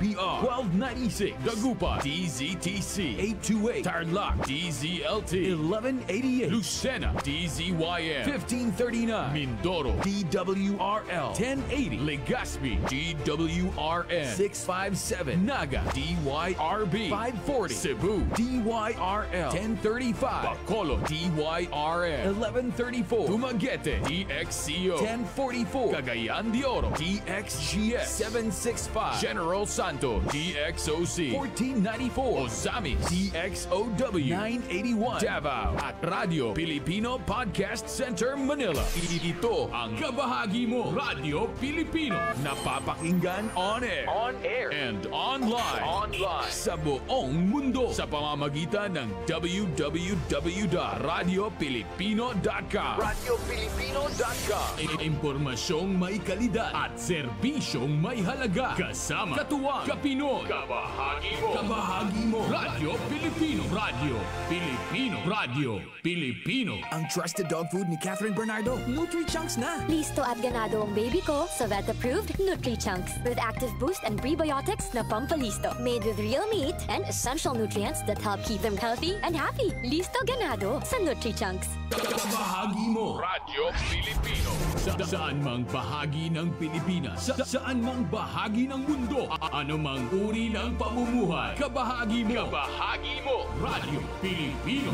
DWPR 1296 Dagupan DZTC 828 Tarlac DZLT 1188 Lucena DZYM 1539 Mindoro DWRL 1080 Legazpi DWRN 657 Naga DYRB 540 Cebu DYRL 1035 Bacolod DYRN 1134 Dumaguete DXCO 1044 Cagayan de Oro DXGS 765 General Santo DXOC 1494 Ozamis DXOW 981 Davao at Radio Pilipino Podcast Center Manila. Ito ang kabahagi mo Radio Pilipino, napapakinggan on air and online sa buong mundo sa pamamagitan ng www.radiopilipino.com. Impormasyong may kalidad at serbisyong may halaga, kasama katuwang kapinoy. Kabahagi mo Radio Pilipino. Radio Pilipino. Ang trusted dog food ni Catherine Bernardo, Nutri-Chunks na. Listo at ganado ang baby ko sa vet-approved Nutri-Chunks with active boost and prebiotics na pampalisto. Made with real meat and essential nutrients that help keep them healthy and happy. Listo ganado sa Nutri-Chunks. Kabahagi mo Radio Pilipino. Saan mang bahagi ng Pilipinas, saan mang bahagi ng mundo, ano mang uri ng pamumuhay, kabahagi mo Radio Pilipino.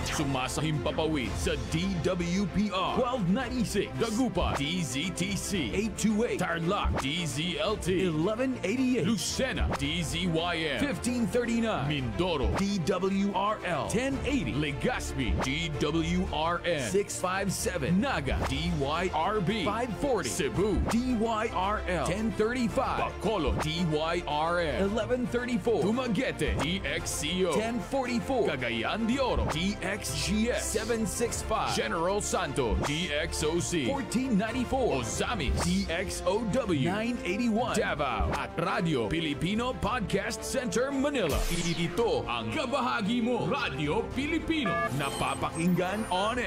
Sumasahim papawid sa DWPR 1296 Dagupan DZTC 828 Tarlac DZLT 1188 Lucena DZYM 1539 Mindoro DWRL 1080 Legazpi DWRN 657 Naga DYRB 540 Cebu DYRL 1035 Bacolod DYRN 1134 Dumaguete DXCO 1044 Cagayan de Oro DXGS 765 General Santo DXOC 1494 Ozamis DXOW 981 Davao at Radio Pilipino Podcast Center Manila. Ito ang kabahagi mo Radio Pilipino, napapakinggan on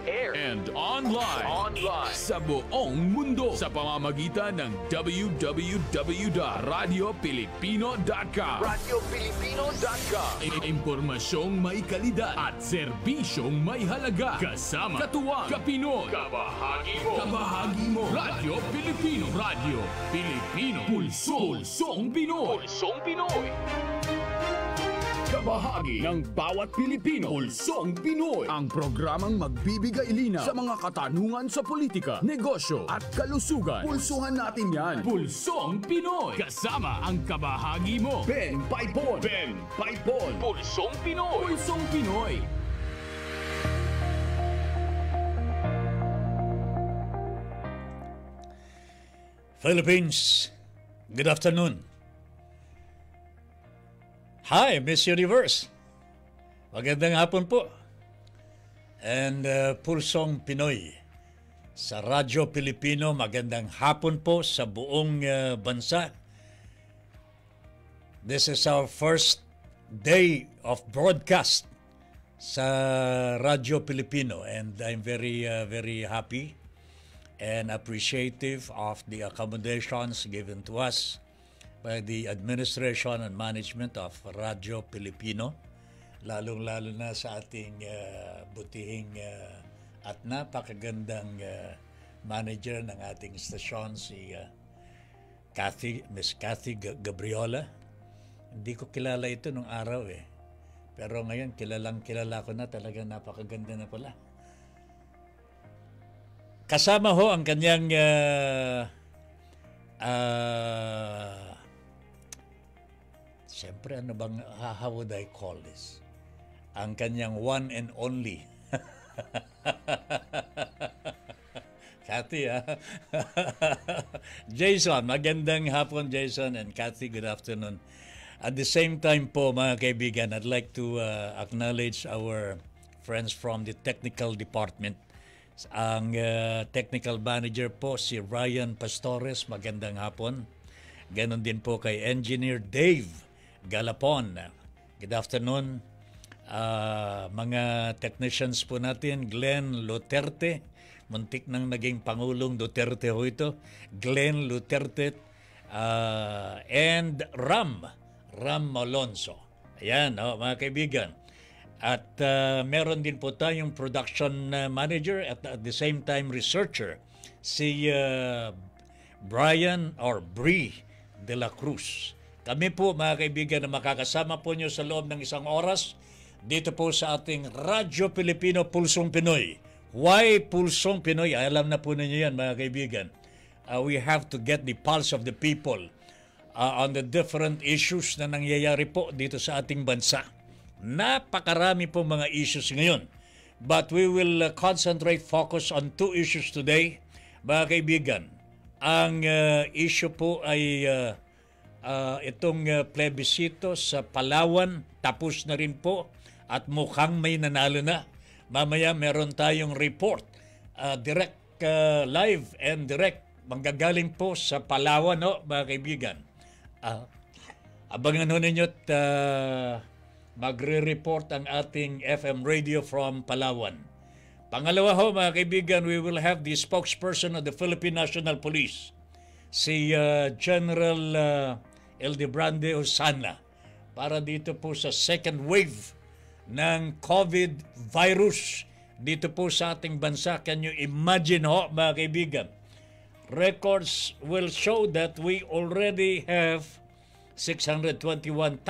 air and online sa buong mundo sa pamamagitan ng www.radiopilipino.com. Impormasyong may kalidad at serbisyong may halaga, kasama katuwang kapinoy. Kabahagi mo Radio Pilipino. Radio Pilipino. Pulsong Pinoy. Kabahagi ng bawat Pilipino. Pulsong Pinoy. Ang programang magbibigay linaw sa mga katanungan sa politika, negosyo at kalusugan. Pulsuhan natin yan. Pulsong Pinoy. Kasama ang kabahagi mo, Ben Paipon. Pulsong Pinoy. Philippines, good afternoon. Hi, Miss Universe. Magandang hapon po. And Pulsong Pinoy sa Radyo Pilipino, magandang hapon po sa buong bansa. This is our first day of broadcast sa Radyo Pilipino, and I'm very happy and appreciative of the accommodations given to us by the administration and management of Radyo Pilipino, lalong-lalo na sa ating butihing at napakagandang manager ng ating stasyon, si Miss Cathy Gabriola. Hindi ko kilala ito nung araw pero ngayon kilala ko na, talagang napakaganda na pala. Kasama ho ang kanyang siyempre, ano bang, how would I call this? Ang kanyang one and only. Cathy, Jason, magandang hapon, Jason, and Cathy, good afternoon. At the same time po, mga kaibigan, I'd like to acknowledge our friends from the technical department. Ang technical manager po, si Ryan Pastores, magandang hapon. Ganon din po kay Engineer Dave Galapon. Good afternoon. Mga technicians po natin, Glenn Luterte, muntik nang naging Pangulong Duterte ho ito. Glenn Luterte, and Ram Malonzo. Ayan, mga kaibigan. At meron din po tayong production manager at the same time researcher, si Brian or Brie de la Cruz. Kami po, mga kaibigan, na makakasama po nyo sa loob ng isang oras dito po sa ating Radyo Pilipino Pulsong Pinoy. Why Pulsong Pinoy? Alam na po ninyo yan, mga kaibigan. We have to get the pulse of the people on the different issues na nangyayari po dito sa ating bansa. Napakarami po mga issues ngayon. But we will concentrate, focus on two issues today. Mga kaibigan, ang issue po ay itong plebisito sa Palawan. Tapos na rin po at mukhang may nanalo na. Mamaya meron tayong report, direct live and direct. Manggagaling po sa Palawan, no, mga kaibigan. Abangan ho ninyo at magre-report ang ating FM radio from Palawan. Pangalawa ho, mga kaibigan, we will have the spokesperson of the Philippine National Police, si General Eldebrande Osana, para dito po sa second wave ng COVID virus dito po sa ating bansa. Can you imagine ho, mga kaibigan? Records will show that we already have 621,498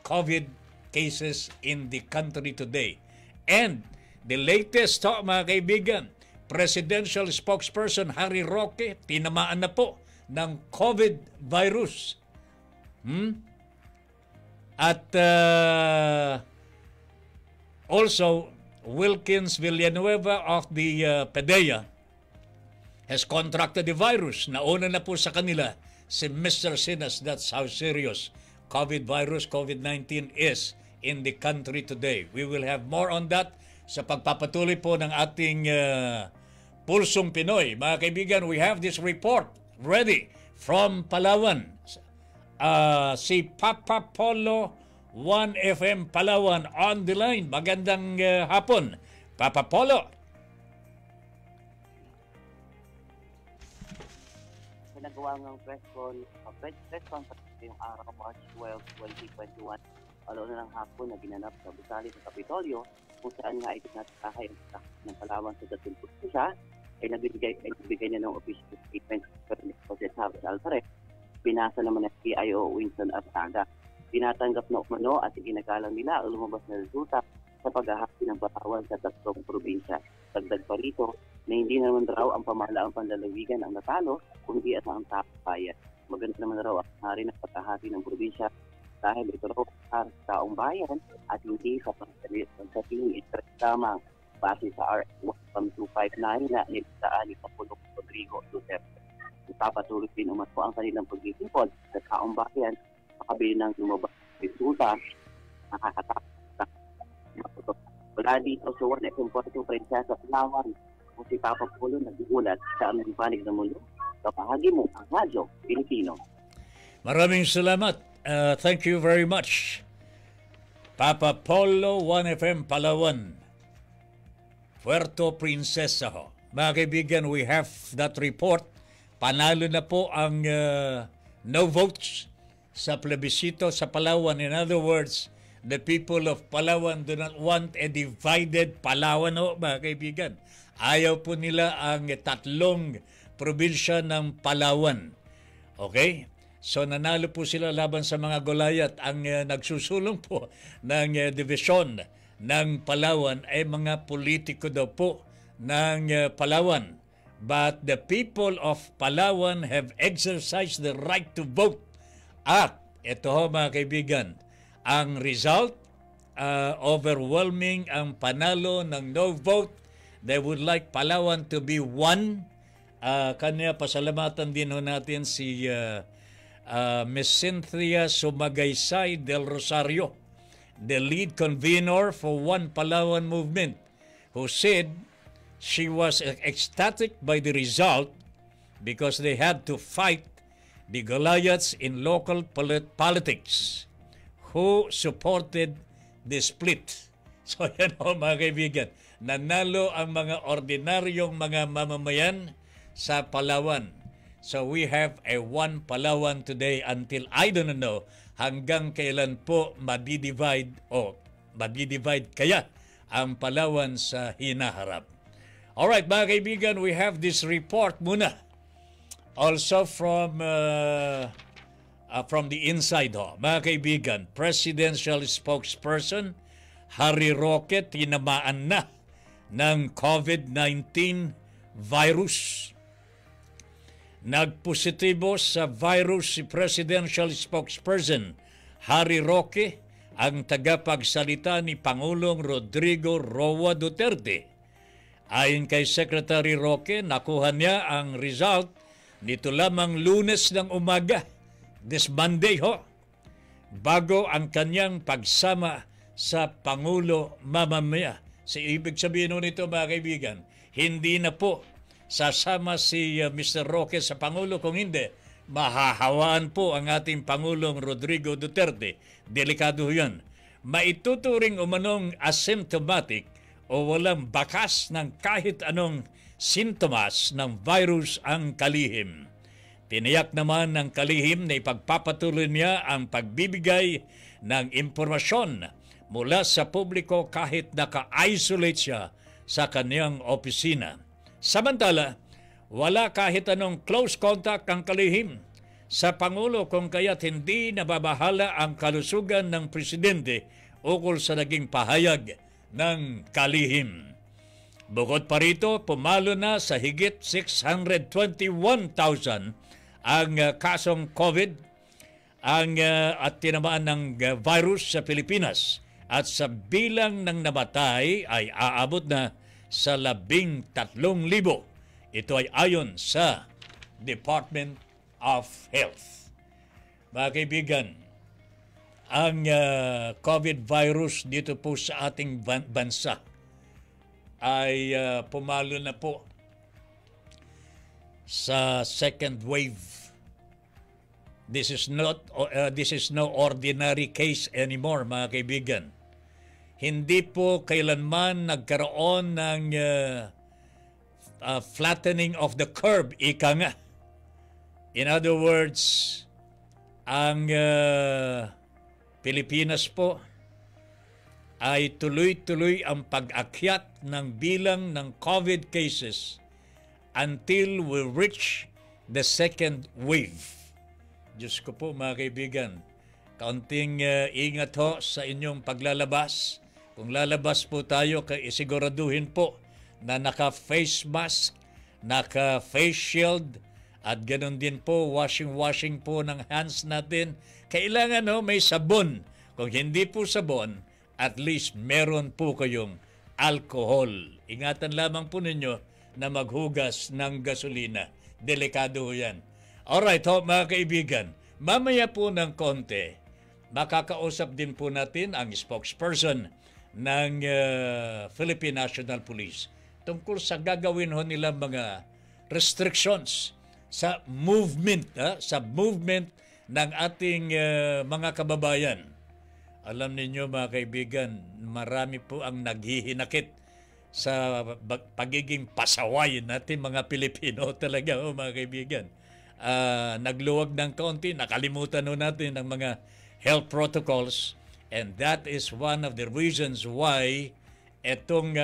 COVID cases in the country today. And the latest, mga kaibigan, Presidential Spokesperson Harry Roque, tinamaan na po ng COVID virus. At also, Wilkins Villanueva of the PDEA has contracted the virus. Nauna na po sa kanila si Mr. Sinas. That's how serious COVID virus, COVID-19 is in the country today. We will have more on that sa pagpapatuloy po ng ating Pulsong Pinoy. Mga kaibigan, we have this report ready from Palawan. Si Papa Polo 1FM Palawan on the line. Magandang hapon, Papa Polo. Nagawa ng press conference yung araw March 12, 2021. Alauna ng hapon na ginanap sa Busali sa Kapitolyo, kung saan nga ay tinatahay ng Palawan sa dating probinsya, ay nagbigay niya ng official statement sa Jose Chavez Alvarez. Pinasa naman ng PIO Winston Artaga. Tinatanggap na umano at iginagalang nila ang lumabas na resulta sa paghahati ng Palawan sa tatlong probinsya. Dagdag pa rito na hindi naman raw ang pamahalaang panlalawigan ang natalo, kundi at ang taong-bayan. Maganda naman raw ang hari ng paghahati ng probinsya dahil ito raw para sa taong bayan at hindi sa pagsasaling interest lamang base sa RS 1259 na nilisaan ni Pangulong Rodrigo Duterte. Ipapatuloy din umano ang kanilang pagtitipon sa taong bayan makabili ng lumabas resulta nakakatakot. Wala dito sa 1FM Puerto Princesa sa Palawan kung si Papa Polo nag-uulat sa aming panig ng mundo. Kapahagi mo ang Radyo Pilipino. Maraming salamat. Thank you very much. Papa Polo 1FM Palawan, Puerto Princesa ho. Mga kaibigan, we have that report. Panalo na po ang no votes sa plebisito sa Palawan. In other words, the people of Palawan do not want a divided Palawan ho, mga kaibigan. Ayaw po nila ang tatlong probinsya ng Palawan. Okay? So nanalo po sila laban sa mga Goliath. Ang nagsusulong po ng division ng Palawan ay mga politiko daw po ng Palawan. But the people of Palawan have exercised the right to vote. At ito ho, mga kaibigan, ang result, overwhelming ang panalo ng no vote. They would like Palawan to be one. Kanya pasalamatan din ho natin si Miss Cynthia Sumagaysay del Rosario, the lead convener for One Palawan movement, who said she was ecstatic by the result because they had to fight the Goliaths in local politics who supported the split. So yan ho, mga kaibigan, nanalo ang mga ordinaryong mga mamamayan sa Palawan. So we have a one Palawan today until I don't know hanggang kailan po madidivide kaya ang Palawan sa hinaharap. Alright mga kaibigan, we have this report muna. Also from the inside ho. Mga kaibigan, Presidential Spokesperson Harry Roque tinamaan na ng COVID-19 virus. Nagpositibo sa virus si Presidential Spokesperson Harry Roque, ang tagapagsalita ni Pangulong Rodrigo Roa Duterte. Ayon kay Secretary Roque, nakuha niya ang result nito lamang Lunes ng umaga, this Monday ho, bago ang kanyang pagsama sa Pangulo mamamaya. Ibig sabihin nito mga kaibigan, hindi na po sasama si Mr. Roque sa Pangulo, kung hindi, mahahawaan po ang ating Pangulong Rodrigo Duterte. Delikado yan. Maituturing umanong asymptomatic o walang bakas ng kahit anong sintomas ng virus ang kalihim. Tiniyak naman ng kalihim na ipagpapatuloy niya ang pagbibigay ng impormasyon mula sa publiko kahit naka-isolate siya sa kanyang opisina. Samantala, wala kahit anong close contact ang kalihim sa Pangulo, kung kaya't hindi nababahala ang kalusugan ng Presidente ukol sa naging pahayag ng kalihim. Bukod pa rito, pumalo na sa higit 621,000 ang kasong COVID at tinamaan ng virus sa Pilipinas. At sa bilang ng namatay ay aabot na sa 13,000. Ito ay ayon sa Department of Health. Mga kaibigan, ang COVID virus dito po sa ating bansa ay pumalo na po sa second wave. This is no ordinary case anymore, mga kaibigan. Hindi po kailanman nagkaroon ng flattening of the curve, ika nga. In other words, ang Pilipinas po ay tuloy-tuloy ang pag-akyat ng bilang ng COVID cases until we reach the second wave. Diyos ko po mga kaibigan, kaunting ingat ho sa inyong paglalabas. Kung lalabas po tayo, isiguraduhin po na naka-face mask, naka-face shield, at ganoon din po, washing po ng hands natin. Kailangan may sabon. Kung hindi po sabon, at least meron po kayong alcohol. Ingatan lamang po ninyo na maghugas ng gasolina. Delikado yan. Alright mga kaibigan, mamaya po ng konti, makakausap din po natin ang spokesperson ng Philippine National Police tungkol sa gagawin nilang mga restrictions sa movement ng ating mga kababayan. Alam ninyo mga kaibigan, marami po ang naghihinakit sa pagiging pasaway natin mga Pilipino talaga mga kaibigan. Nagluwag ng kaunti, nakalimutan natin ang mga health protocols, and that is one of the reasons why etong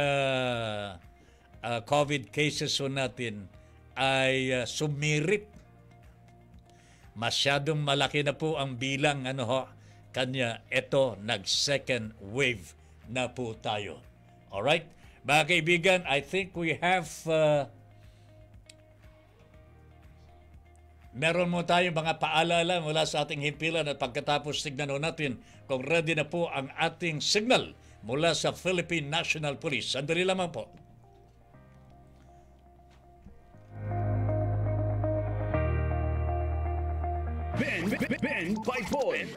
COVID cases natin ay sumirit. Masyadong malaki na po ang bilang kanya ito nag-second wave na po tayo. Alright? Mga kaibigan, I think we have meron mo tayong mga paalala mula sa ating himpilan at pagkatapos tignan natin kung ready na po ang ating signal mula sa Philippine National Police. Sandali lamang po. Ben Paipon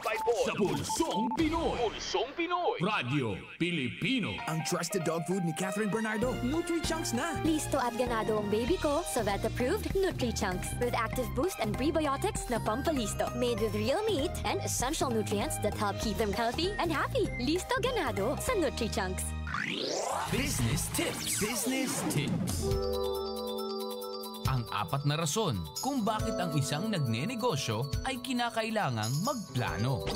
sa Pulsong Pinoy. Radio Pilipino. Ang trusted dog food ni Catherine Bernardo, Nutri-Chunks na. Listo at ganado ang baby ko sa vet-approved Nutri-Chunks with active boost and prebiotics na pampalisto. Made with real meat and essential nutrients that help keep them healthy and happy. Listo ganado sa Nutri-Chunks. Business tips. Ang 4 na rason kung bakit ang isang nagnenegosyo ay kinakailangang magplano.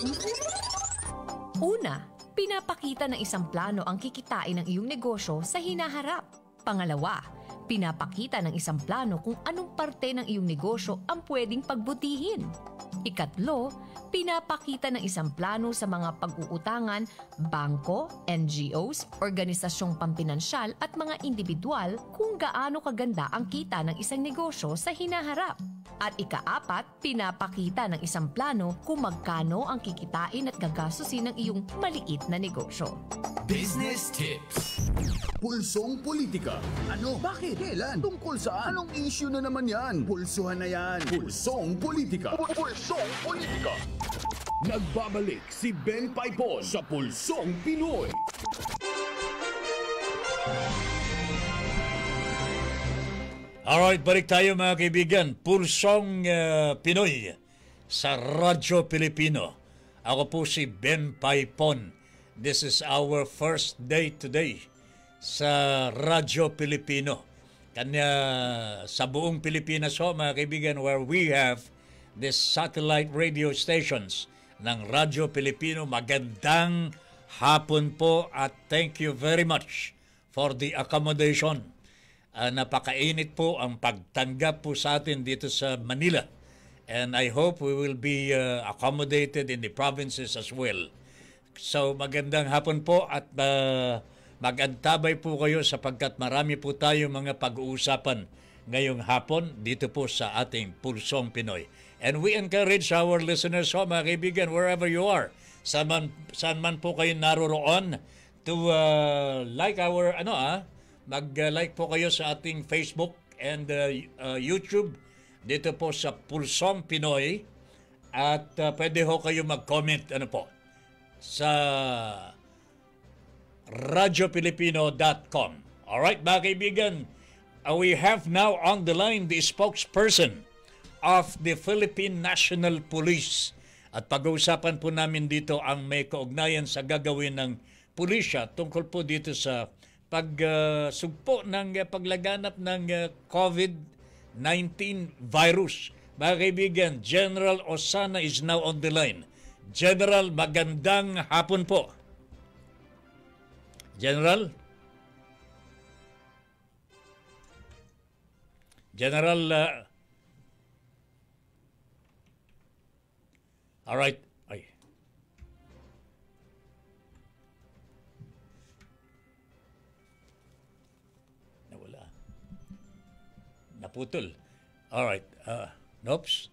Una, pinapakita ng isang plano ang kikitain ng iyong negosyo sa hinaharap. Pangalawa, pinapakita ng isang plano kung anong parte ng iyong negosyo ang pwedeng pagbutihin. Ikatlo, pinapakita ng isang plano sa mga pag-uutangan, bangko, NGOs, organisasyong pampinansyal at mga individual kung gaano kaganda ang kita ng isang negosyo sa hinaharap. At ika-4, pinapakita ng isang plano kung magkano ang kikitain at gagastusin ng iyong maliit na negosyo. Business Tips. Pulsong politika. Ano? Bakit? Kailan? Tungkol saan? Anong issue na naman yan? Pulsuhan na yan. Pulsong Politika. Pulsong politika. Nagbabalik si Ben Paipon sa Pulsong Pinoy. Alright, balik tayo mga kaibigan. Pulsong Pinoy sa Radyo Pilipino. Ako po si Ben Paipon. This is our first day today sa Radyo Pilipino. Kanya sa buong Pilipinas ho mga kaibigan, where we have this satellite radio stations ng Radyo Pilipino. Magandang hapon po at thank you very much for the accommodation. Napakainit po ang pagtanggap po sa atin dito sa Manila. And I hope we will be accommodated in the provinces as well. So magandang hapon po at mag-antabay po kayo sapagkat marami po tayong mga pag-uusapan ngayong hapon dito po sa ating Pulsong Pinoy. And we encourage our listeners ho mga kaibigan wherever you are. Saan man po kayo naroroon to like our mag-like po kayo sa ating Facebook and YouTube dito po sa Pulsong Pinoy at pwede ho kayo mag-comment sa radiopilipino.com. Alright mga kaibigan, we have now on the line the spokesperson of the Philippine National Police at pag-uusapan po namin dito ang may kaugnayan sa gagawin ng pulisya tungkol po dito sa pagsugpo ng paglaganap ng COVID-19 virus. Mga kaibigan, General Osana is now on the line. General, magandang hapon po. General? General, all right. Naputol. All right. Noops.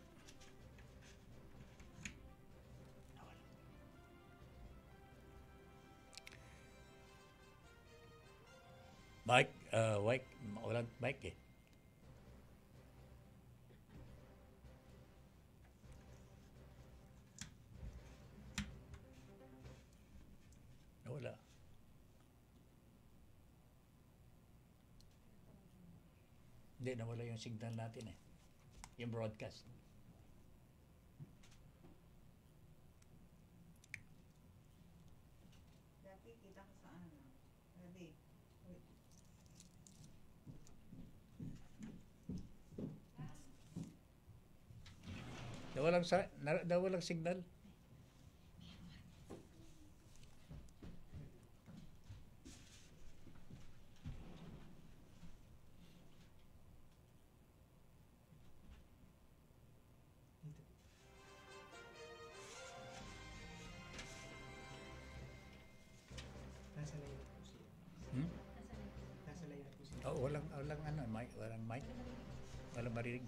Mike, walang mic eh. Wala. Hindi, nawala yung signal natin eh. Yung broadcast. Nawalang signal. Walang mic. Walang marinig.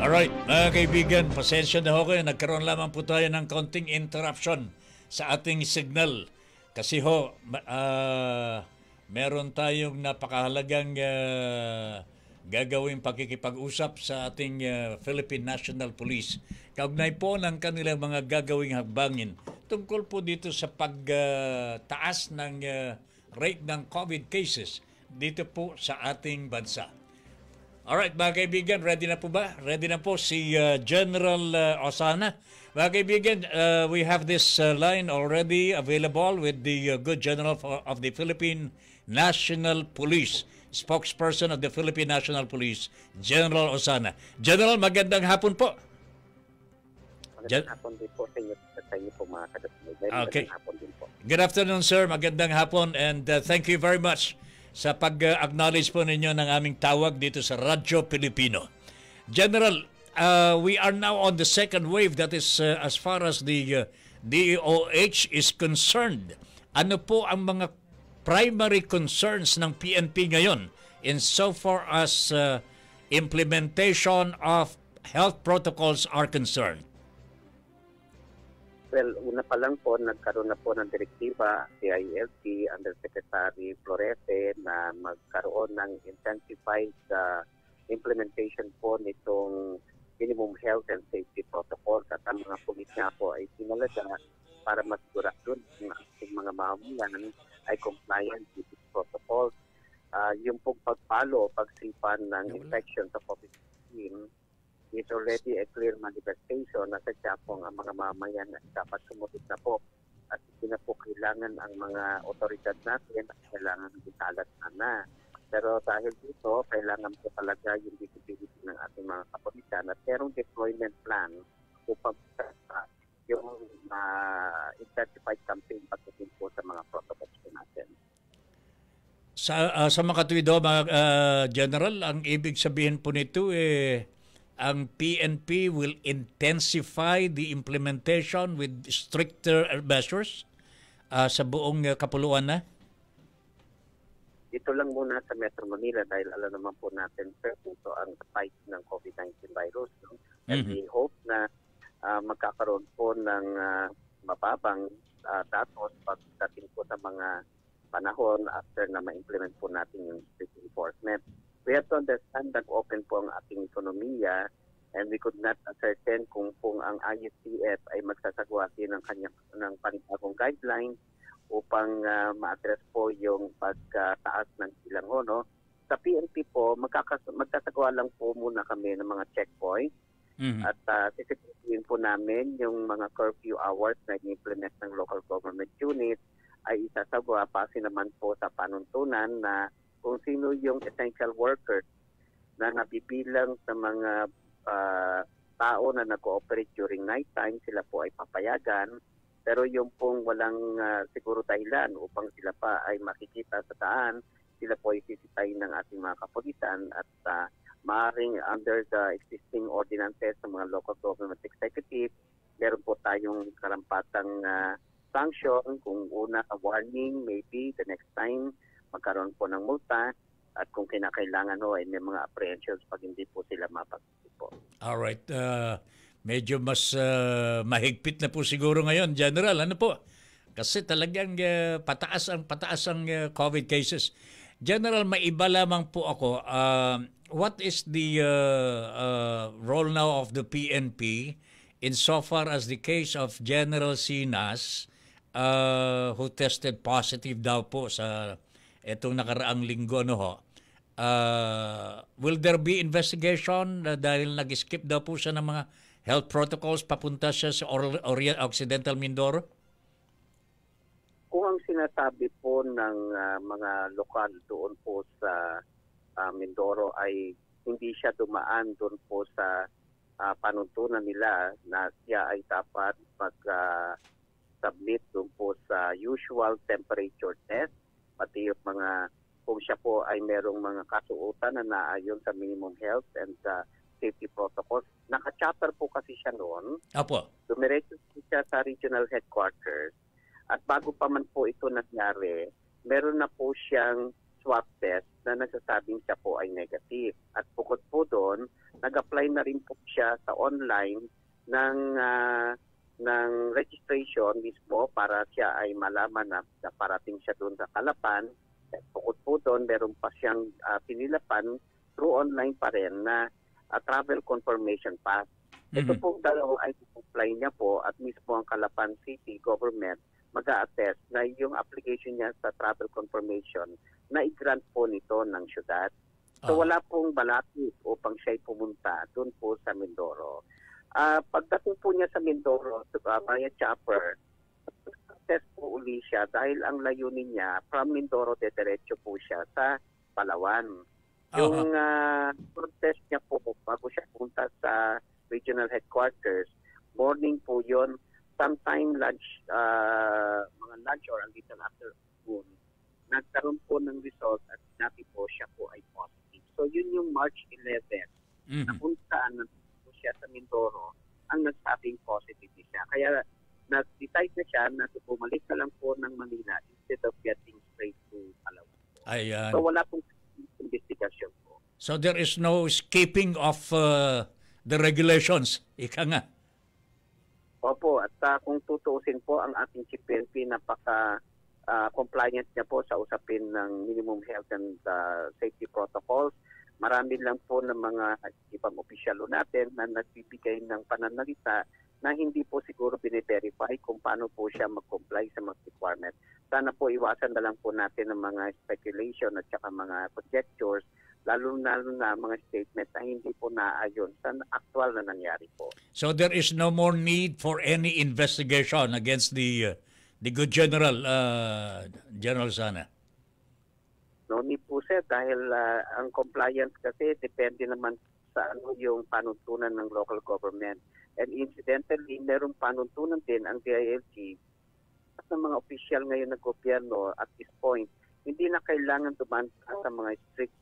Alright, mga kaibigan, pasensya na ho kayo. Nagkaroon lamang po tayo ng konting interruption sa ating signal. Kasi ho, meron tayong napakahalagang gagawing pakikipag-usap sa ating Philippine National Police. Kaugnay po ng kanilang mga gagawing hakbangin tungkol po dito sa pagtaas ng rate ng COVID cases dito po sa ating bansa. Alright, mga kaibigan, ready na po ba? Ready na po si General Osana. Mga kaibigan, we have this line already available with the good General of the Philippine National Police, spokesperson of the Philippine National Police, General Osana. General, magandang hapon po. Magandang hapon din po sa inyo po mga kadasunod. Okay. Magandang hapon din po. Good afternoon, sir. Magandang hapon and thank you very much sa pag-acknowledge po ninyo ng aming tawag dito sa Radyo Pilipino. General, we are now on the second wave, that is as far as the DOH is concerned. Ano po ang mga primary concerns ng PNP ngayon in so far as implementation of health protocols are concerned? Well, una pa lang po, nagkaroon na po ng direktiba, CILT, Undersecretary Florete, na magkaroon ng intensified implementation po nitong minimum health and safety protocols. At ang mga pulis nga po ay sinalaga para masigurado na ang mga mamamayan ay compliant with these protocols. Yung pong pagpalo, pagsipan ng infection sa COVID-19 is already a clear manifestation na sadya pong ang mga mamayan na dapat sumunod na po. At hindi na po kailangan ang mga otoridad natin at kailangan italat na. Pero dahil dito, kailangan po talaga yung visibility ng ating mga kapulisan at merong deployment plan upang yung intensified campaign pagdating po sa mga protocols natin. Sa mga katuwido, General, ang ibig sabihin po nito ang PNP will intensify the implementation with stricter measures sa buong kapuluan na? Ito lang muna sa Metro Manila dahil alam naman po natin ito ang spike ng COVID-19 virus. No? And we hope na magkakaroon po ng mababang datos pagdating po sa mga panahon after na ma-implement po natin yung strict enforcement. We have to understand that open po ang ating ekonomiya and we could not ascertain kung ang ISTF ay magsasagawa din ng panibagong guidelines upang ma-address po yung pagtaas ng ilang no? Sa PNP po, magkasagawa lang po muna kami ng mga checkpoints at sisipin po namin yung mga curfew hours na i-implement ng local government unit ay isasagawa base naman po sa panuntunan na kung sino yung essential workers na nabibilang sa mga tao na nag-cooperate during night time, sila po ay papayagan. Pero yung pong walang siguro dahilan upang sila pa ay makikita sa daan, sila po ay sisitayin ng ating mga kapulisan at maaaring under the existing ordinances ng mga local government executive, meron po tayong karampatang sanction. Kung una, a warning, maybe the next time, magkaroon po ng multa at kung kinakailangan ay may mga apprehensions pag hindi po sila mapagpapit po. Alright. Medyo mas mahigpit na po siguro ngayon, General. Ano po? Kasi talagang pataas ang COVID cases. General, maiba lamang po ako. What is the role now of the PNP insofar as the case of General Sinas who tested positive daw po sa itong nakaraang linggo, no ho? Will there be investigation dahil nag-skip daw po siya ng mga health protocols, papunta siya sa Occidental Mindoro? Kung ang sinasabi po ng mga lokal doon po sa Mindoro ay hindi siya dumaan doon po sa panuntunan nila na siya ay dapat mag-submit doon po sa usual temperature test, pati yung mga kung siya po ay merong mga kasuotan na naayon sa minimum health and safety protocols. Naka-chatter po kasi siya noon. Apo. Dumiretso siya sa regional headquarters at bago pa man po ito nangyari, meron na po siyang swab test na nagsasabing siya po ay negative. At bukod po doon, nag-apply na rin po siya sa online ng registration mismo para siya ay malaman na parating siya doon sa Calapan Bukod po doon, meron pa siyang pinilapan through online pa rin na travel confirmation pass. Ito po dalawang ay apply niya po at mismo ang Calapan City government mag-a-attest na yung application niya sa travel confirmation na i-grant po nito ng syudad. So wala pong balakid upang siya'y pumunta doon po sa Mindoro. Pagdating po niya sa Mindoro, via chopper, test po uli siya dahil ang layunin niya from Mindoro diretso po siya sa Palawan. Yung test niya po bago siya punta sa regional headquarters, morning po yon, sometime lunch, mga lunch or a little after noon, nagkaroon po ng result at sinabi po siya po ay positive. So yun yung March 11, napuntaan na po siya sa Mindoro, ang nagsabing positive siya. Kaya nag-decide na siya na bumalik na lang po ng Manila instead of getting straight to Palawan. Ayan. So wala pong investigation po. So there is no escaping of the regulations. Ika nga. Opo, at kung tutuusin po ang ating Chief PNP, napaka-compliant niya po sa usapin ng minimum health and safety protocols. Marami lang po ng mga ibang opisyalo natin na nagbibigay ng pananalita na hindi po siguro bine-verify kung paano po siya mag-comply sa mga requirements. Sana po iwasan na lang po natin ng mga speculation at saka mga conjectures, lalo na mga statement na hindi po naayon sa actual na nangyari po. So there is no more need for any investigation against the good general, General Sana? No need po sir, dahil ang compliance kasi depende naman sa yung panuntunan ng local government. And incidentally, merong panuntunan din ang DILG at ng mga opisyal ngayon ng gobyerno at this point, hindi na kailangan dumanta sa mga strict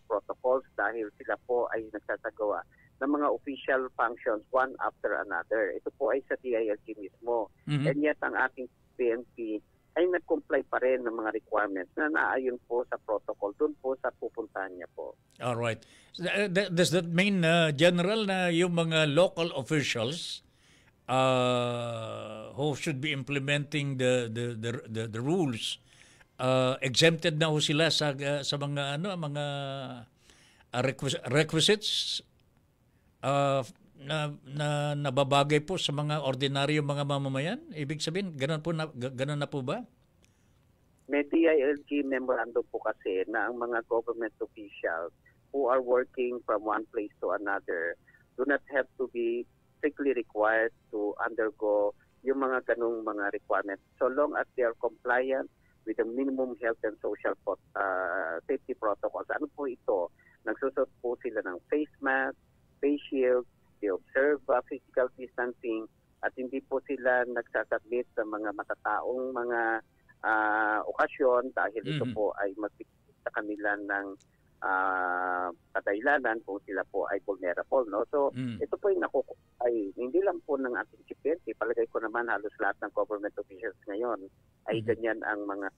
protocols dahil sila po ay nagsasagawa ng mga official functions one after another. Ito po ay sa DILG mismo. And yet ang ating PNP ay nag-comply pa rin ng mga requirements na naayon po sa protocol doon po sa pupuntahan niya po. All right. Does that mean, General, na yung mga local officials who should be implementing the rules exempted na ho sila sa mga mga requisites na nababagay po sa mga ordinaryo mga mamamayan? Ibig sabihin, ganun na po ba? May DILG memorandum po kasi na ang mga government officials who are working from one place to another do not have to be strictly required to undergo yung mga ganung mga requirements so long as they are compliant with the minimum health and social safety protocols. Ano po ito? Nagsusot po sila ng face mask, face shield, they observe physical distancing at hindi po sila nagsasubmit sa mga matataong mga okasyon dahil ito po ay magbibigay sa kanila ng kadailanan kung sila po ay vulnerable. No? So ito po ay hindi lang po ng ating CPNP, palagay ko naman halos lahat ng government officials ngayon ay ganyan ang mga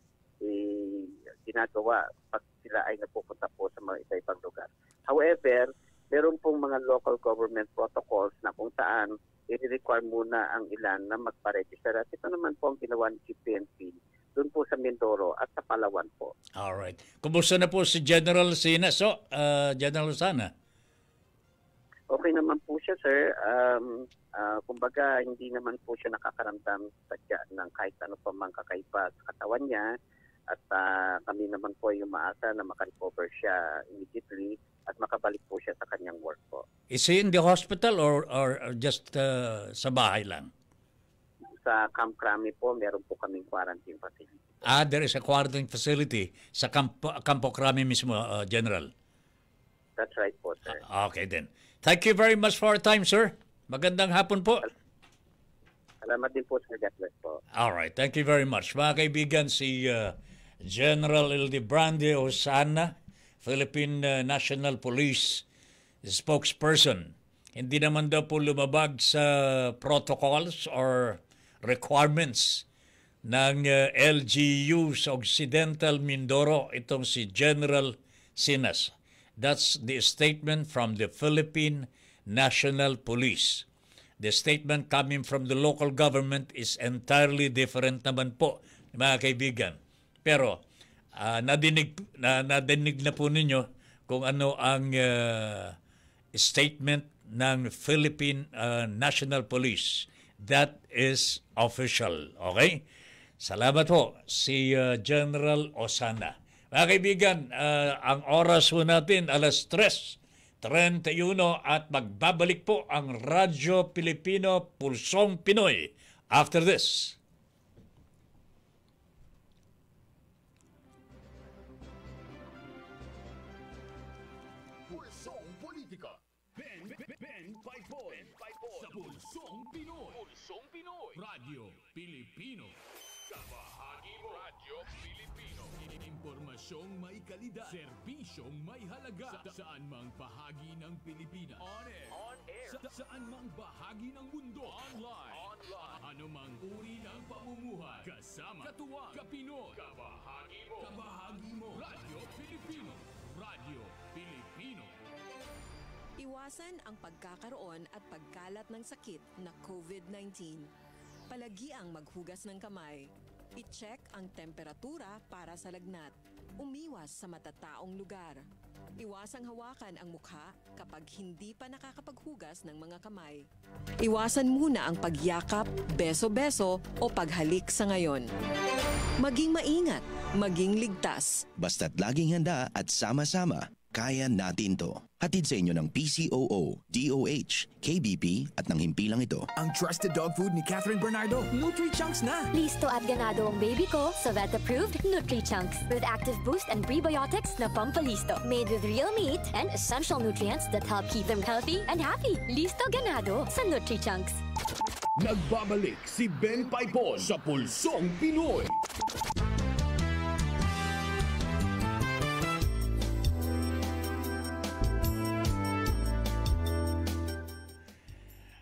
ginagawa pag sila ay napupunta po sa mga iba-ibang lugar. However, meron pong mga local government protocols na kung saan i-require muna ang ilan na magpa-register. At ito naman po ang ginawa ni PNP doon po sa Mindoro at sa Palawan po. Alright. Kumusta na po si General Sina? So, General Sana? Okay naman po siya, sir. Kumbaga, hindi naman po siya nakakaramdam ng kahit ano pa mang kakaiba sa katawan niya. At kami naman po yung maasa na makarecover siya immediately at makabalik po siya sa kanyang work po. Is he in the hospital or just sa bahay lang? Sa Camp Crame po, meron po kaming quarantine facility. There is a quarantine facility sa Campo Crame mismo, General? That's right po, sir. Okay then. Thank you very much for your time, sir. Magandang hapon po. Salamat din po, sir. God bless po. All right. Thank you very much. Mga kaibigan, si General Ildebrande Osana, Philippine National Police spokesperson. Hindi naman daw po lumabag sa protocols or requirements ng LGU sa Occidental Mindoro, itong si General Sinas. That's the statement from the Philippine National Police. The statement coming from the local government is entirely different naman po, mga kaibigan. Pero nadinig na po ninyo kung ano ang statement ng Philippine National Police. That is official. Okay? Salamat po si General Osana. Mga kaibigan, ang oras po natin alas 3:31 at magbabalik po ang Radyo Pilipino Pulsong Pinoy after this. Pulsong Politika. Ben Paipon. Sa Pulsong Pinoy. Pulsong Pinoy. Radyo Pilipino. Kabahagi mo. Radyo Pilipino. Impormasyong may kalidad. Serbisyong may halaga. Saan mang bahagi ng Pilipinas. On air. Saan mang bahagi ng mundo. Online. Ano mang uri ng pamumuhay. Kasama. Katuwang. Kapinoy. Kabahagi mo. Kabahagi mo. Radyo Pilipino. Radyo Pilipino. Iwasan ang pagkakaroon at pagkalat ng sakit na COVID-19. Palagiang maghugas ng kamay. I-check ang temperatura para sa lagnat. Umiwas sa matataong lugar. Iwasang hawakan ang mukha kapag hindi pa nakakapaghugas ng mga kamay. Iwasan muna ang pagyakap, beso-beso o paghalik sa ngayon. Maging maingat, maging ligtas. Basta't laging handa at sama-sama, kaya natin to. Hatid sa inyo ng PCOO, DOH, KBP at ng himpilang ito. Ang trusted dog food ni Catherine Bernardo, Nutri-Chunks na. Listo at ganado ang baby ko sa vet-approved Nutri-Chunks with active boost and prebiotics na pampalisto. Made with real meat and essential nutrients that help keep them healthy and happy. Listo ganado sa Nutri-Chunks. Nagbabalik si Ben Paipon sa Pulsong Pinoy.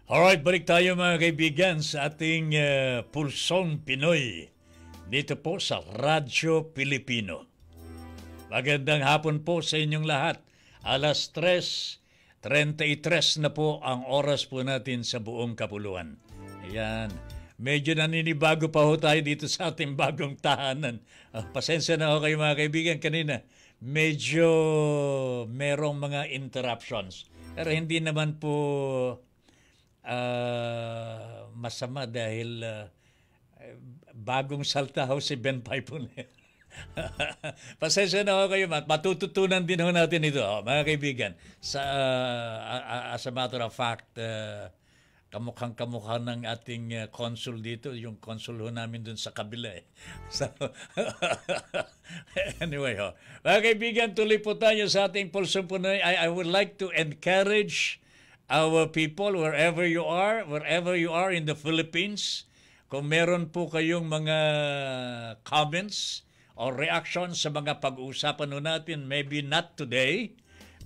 Alright, balik tayo mga kaibigan sa ating Pulsong Pinoy dito po sa Radyo Pilipino. Magandang hapon po sa inyong lahat. Alas 3:33 na po ang oras po natin sa buong kapuluan. Ayan, medyo naninibago pa ho tayo dito sa ating bagong tahanan. Pasensya na ho kayo mga kaibigan, kanina medyo merong mga interruptions. Pero hindi naman po masama dahil bagong salta ho si Ben Paipon. Pasensya na ho kayo, matututunan din ho natin ito, mga kaibigan. As a matter of fact, kamukhang-kamukha ng ating consul dito, yung consul ho namin dun sa kabila. So, anyway, mga kaibigan, tuloy po tayo sa ating Pulsong Pinoy. I would like to encourage our people, wherever you are in the Philippines, kung meron po kayong mga comments or reactions sa mga pag-uusapan natin, maybe not today,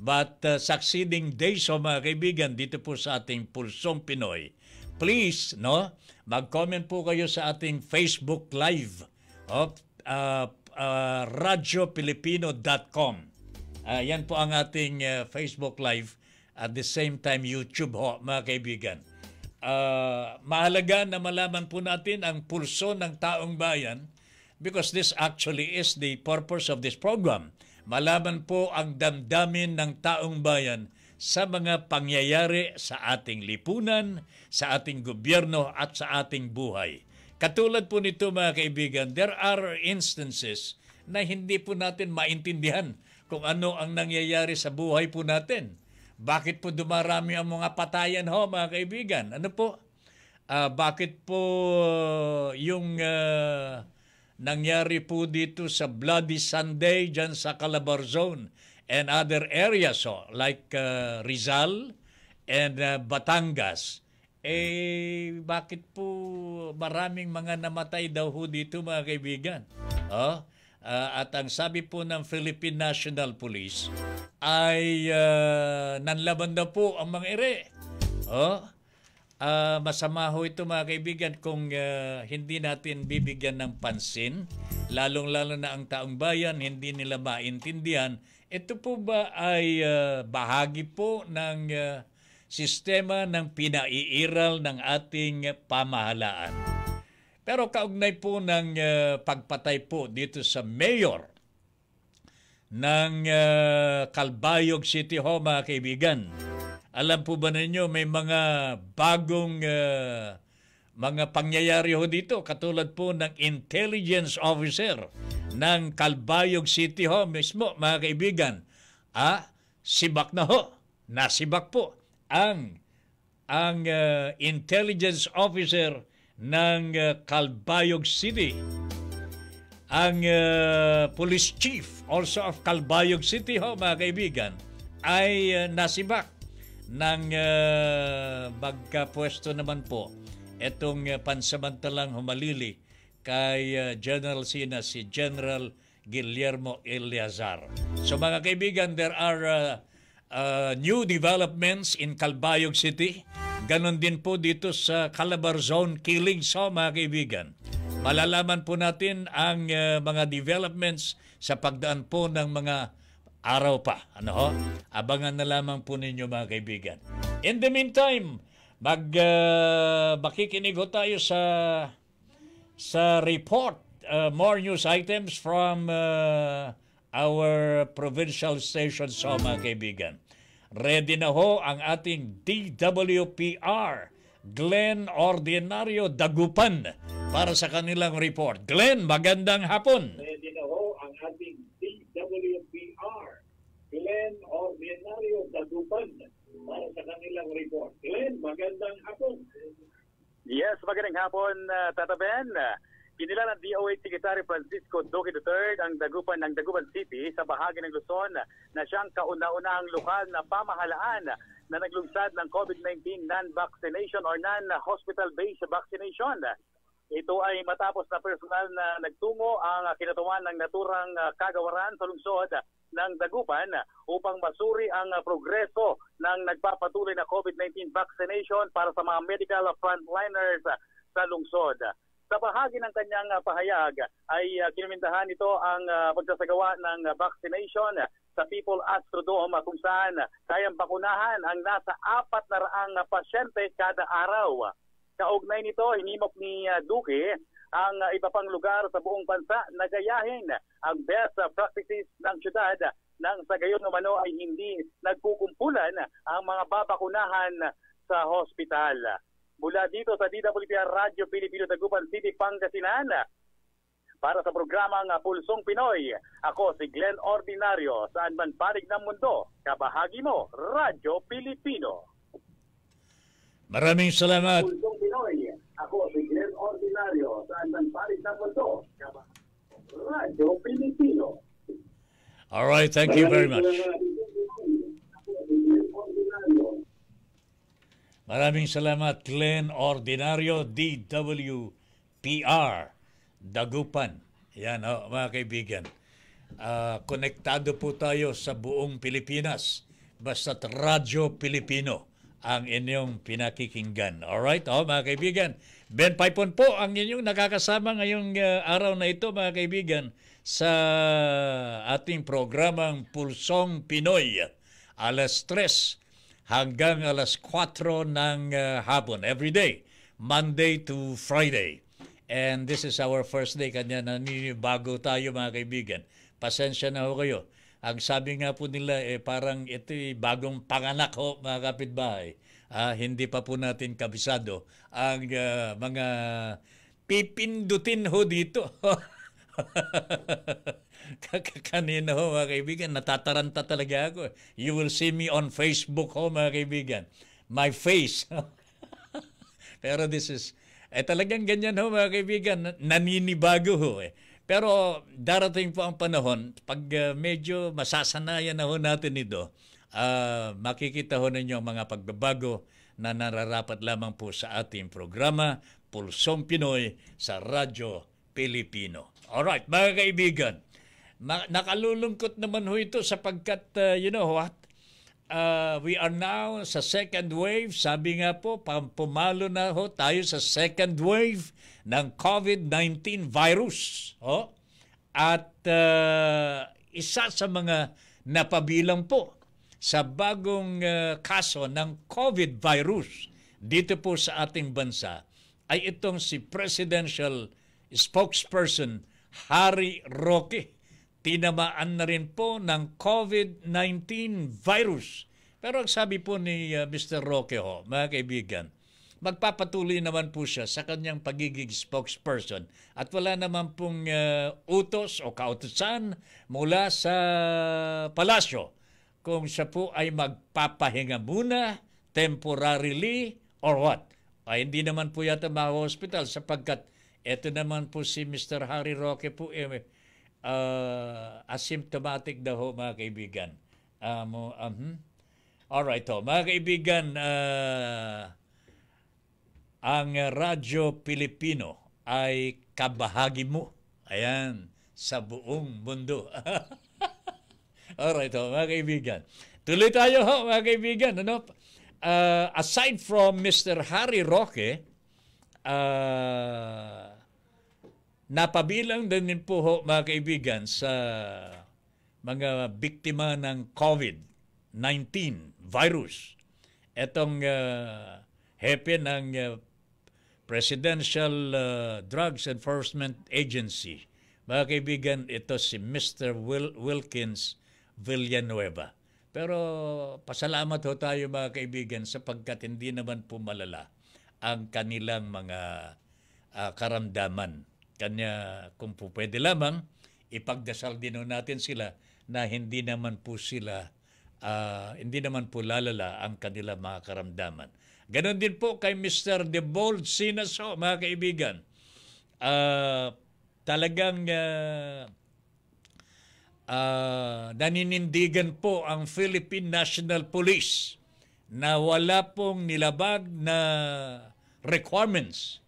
but succeeding days, mga kaibigan, dito po sa ating Pulsong Pinoy. Please, mag-comment po kayo sa ating Facebook Live, radiopilipino.com. Yan po ang ating Facebook Live. At the same time, YouTube mga kaibigan. Mahalaga na malaman po natin ang pulso ng taong bayan because this actually is the purpose of this program. Malaman po ang damdamin ng taong bayan sa mga pangyayari sa ating lipunan, sa ating gobyerno at sa ating buhay. Katulad po nito mga kaibigan, there are instances na hindi po natin maintindihan kung ano ang nangyayari sa buhay po natin. Bakit po dumarami ang mga patayan mga kaibigan? Ano po? Bakit po yung nangyari po dito sa Bloody Sunday dyan sa Calabarzon and other areas like Rizal and Batangas? Bakit po maraming mga namatay daw dito mga kaibigan? At ang sabi po ng Philippine National Police ay nanlaban daw po ang mga ere. Masama ho ito mga kaibigan kung hindi natin bibigyan ng pansin, lalong-lalo na ang taong bayan hindi nila maintindihan. Ito po ba ay bahagi po ng sistema ng pinaiiral ng ating pamahalaan? Pero kaugnay po ng pagpatay po dito sa mayor ng Calbayog City Hall, mga kaibigan. Alam po ba ninyo, may mga bagong mga pangyayari ho dito, katulad po ng intelligence officer ng Calbayog City Hall mismo, mga kaibigan. Sibak na ho, nasibak po ang intelligence officer ng Calbayog City. Ang police chief also of Calbayog City ho, mga kaibigan, ay nasibak ng magkapwesto naman po itong pansamantalang humalili kay General Sina, si General Guillermo Eleazar. So mga kaibigan, there are new developments in Calbayog City. Ganon din po dito sa Calabarzon killing. So mga kaibigan, malalaman po natin ang mga developments sa pagdaan po ng mga araw pa. Abangan na lamang po ninyo, mga kaibigan. In the meantime, makikinig ho tayo sa report, more news items from our provincial stations, so mga kaibigan. Ready na ho ang ating DWPR, Glenn Ordinario Dagupan, para sa kanilang report. Glenn, magandang hapon. Ready na ho ang ating DWPR, Glenn Ordinario Dagupan, para sa kanilang report. Glenn, magandang hapon. Yes, magandang hapon, Tata Ben. Kinilala ng DOH Secretary Francisco Duque III ang Dagupan ng Dagupan City sa bahagi ng Luzon na siyang kauna-unahang lokal na pamahalaan na naglungsad ng COVID-19 non-vaccination or non-hospital-based vaccination. Ito ay matapos na personal na nagtungo ang kinatuan ng naturang kagawaran sa lungsod ng Dagupan upang masuri ang progreso ng nagpapatuloy na COVID-19 vaccination para sa mga medical frontliners sa lungsod. Sa bahagi ng kanyang pahayag ay kinumintahan nito ang pagsasagawa ng vaccination sa People Astrodome kung saan kayang bakunahan ang nasa 400 pasyente kada araw. Kaugnay nito, hinimok ni Duque ang iba pang lugar sa buong bansa na gayahin ang best practices ng syudad nang sa gayon umano ay hindi nagkukumpulan ang mga babakunahan sa hospital. Mula dito sa DWPR Radio Pilipino Dagupan City, Pangasinan, para sa programang Pulsong Pinoy, ako si Glenn Ordinario, saan man panig ng mundo, kabahagi mo, Radyo Pilipino. Maraming salamat. Pulsong Pinoy, ako si Glenn Ordinario, saan man panig ng mundo, kabahagi mo, Radyo Pilipino. All right, thank you very much. Maraming salamat, Glenn Ordinario, DWPR, Dagupan. Yan, mga kaibigan. Konektado po tayo sa buong Pilipinas. Basta't Radyo Pilipino ang inyong pinakikinggan. Alright, mga kaibigan. Ben Paipon po ang inyong nakakasama ngayong araw na ito, mga kaibigan, sa ating programang Pulsong Pinoy. Alas 3 hanggang alas 4 ng hapon. Every day, Monday to Friday. And this is our first day. Kanya naninibago tayo, mga kaibigan. Pasensya na ho kayo. Ang sabi nga po nila, parang ito bagong panganak ho, mga kapitbahay. Hindi pa po natin kabisado ang mga pipindutin ho dito. Kanina ho, mga kaibigan, natataranta talaga ako. You will see me on Facebook ho, mga kaibigan. My face. Pero this is, talagang ganyan ho, mga kaibigan, naninibago ho . Pero darating po ang panahon, pag medyo masasanayan na ho natin ito, makikita ho ninyo ang mga pagbabago na nararapat lamang po sa ating programa, Pulsong Pinoy sa Radyo Pilipino. Alright, mga kaibigan, nakalulungkot naman ho ito sapagkat, you know what, we are now sa second wave. Sabi nga po, pumalo na ho tayo sa second wave ng COVID-19 virus. At isa sa mga napabilang po sa bagong kaso ng COVID virus dito po sa ating bansa ay itong si Presidential Spokesperson Harry Roque. tinamaan na rin po ng COVID-19 virus. Pero ang sabi po ni Mr. Roque ho, mga kaibigan, magpapatuloy naman po siya sa kanyang pagiging spokesperson at wala naman pong utos o kautusan mula sa palasyo kung siya po ay magpapahinga muna temporarily or what. Ay, hindi naman po yata ma-hospital sapagkat eto naman po si Mr. Harry Roque po asymptomatic daw ho, mga kaibigan. Alright ho, mga kaibigan, ang Radyo Pilipino ay kabahagi mo. Ayan, sa buong mundo. Alright ho, mga kaibigan. Tuloy tayo ho, mga kaibigan. Ano? Aside from Mr. Harry Roque, napabilang din po ho, mga kaibigan, sa mga biktima ng COVID-19 virus. Etong hepe ng Presidential Drugs Enforcement Agency. Mga kaibigan, ito si Mr. Wilkins Villanueva. Pero pasalamat ho tayo, mga kaibigan, sapagkat hindi naman po malala ang kanilang mga karamdaman. Kanya kung po pwede lamang, ipagdasal din natin sila na hindi naman po lalala ang kanilang mga karamdaman. Ganon din po kay Mr. Debold Sinaso, mga kaibigan. Talagang naninindigan po ang Philippine National Police na wala pong nilabag na requirements